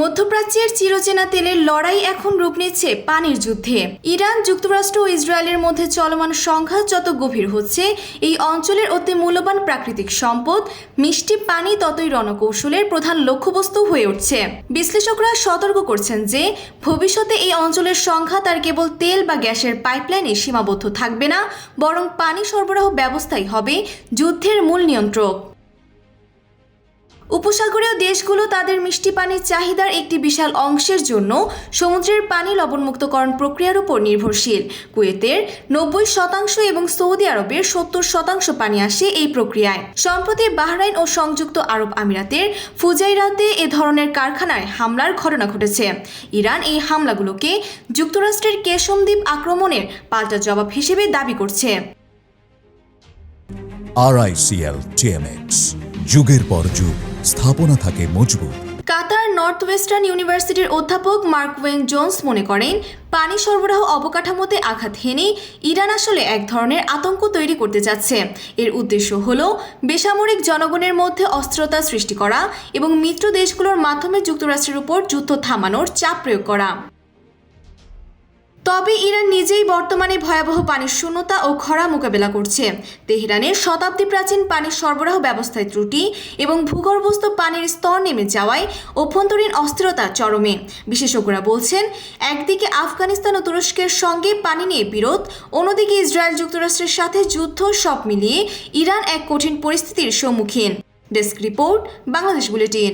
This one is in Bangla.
মধ্যপ্রাচ্যের চিরচেনা তেলের লড়াই এখন রূপ নিচ্ছে পানির যুদ্ধে। ইরান, যুক্তরাষ্ট্র ও ইসরায়েলের মধ্যে চলমান সংঘাত যত গভীর হচ্ছে, এই অঞ্চলের অতি মূল্যবান প্রাকৃতিক সম্পদ মিষ্টি পানি ততই রণকৌশলের প্রধান লক্ষ্যবস্তু হয়ে উঠছে। বিশ্লেষকরা সতর্ক করছেন যে ভবিষ্যতে এই অঞ্চলের সংঘাত আর কেবল তেল বা গ্যাসের পাইপলাইনে সীমাবদ্ধ থাকবে না, বরং পানি সরবরাহ ব্যবস্থাই হবে যুদ্ধের মূল নিয়ন্ত্রক। উপসাগরীয় দেশগুলো তাদের মিষ্টি পানির চাহিদার একটি বিশাল অংশের জন্য সমুদ্রের পানি লবণমুক্তকরণ প্রক্রিয়ার উপর নির্ভরশীল। কুয়েতের 90% এবং সৌদি আরবের 70% পানি আসে এই প্রক্রিয়ায়। সম্প্রতি বাহরাইন ও সংযুক্ত আরব আমিরাতের ফুজাইরাতে এ ধরনের কারখানায় হামলার ঘটনা ঘটেছে। ইরান এই হামলাগুলোকে যুক্তরাষ্ট্রের কেশম দ্বীপ আক্রমণের পাল্টা জবাব হিসেবে দাবি করছে। RICL TMX, যুগের পর যুগ স্থাপনা থাকে মজবুত। কাতার নর্থ ওয়েস্টার্ন ইউনিভার্সিটির অধ্যাপক মার্ক ওয়েন জোন্স মনে করেন, পানি সরবরাহ অবকাঠামোতে আঘাত হেনে ইরান আসলে এক ধরনের আতঙ্ক তৈরি করতে যাচ্ছে। এর উদ্দেশ্য হল বেসামরিক জনগণের মধ্যে অস্থিরতা সৃষ্টি করা এবং মিত্র দেশগুলোর মাধ্যমে যুক্তরাষ্ট্রের উপর যুদ্ধ থামানোর চাপ প্রয়োগ করা। তবে ইরান নিজেই বর্তমানে ভয়াবহ পানির শূন্যতা ও খরা মোকাবেলা করছে। তেহরানের শতাব্দী প্রাচীন পানির সরবরাহ ব্যবস্থায় ত্রুটি এবং ভূগর্ভস্থ পানির স্তর নেমে যাওয়ায় অভ্যন্তরীণ অস্থিরতা চরমে। বিশেষজ্ঞরা বলছেন, একদিকে আফগানিস্তান ও তুরস্কের সঙ্গে পানি নিয়ে বিরোধ, অন্যদিকে ইসরায়েল যুক্তরাষ্ট্রের সাথে যুদ্ধ, সব মিলিয়ে ইরান এক কঠিন পরিস্থিতির সম্মুখীন। Desk report, Bangladesh bulletin.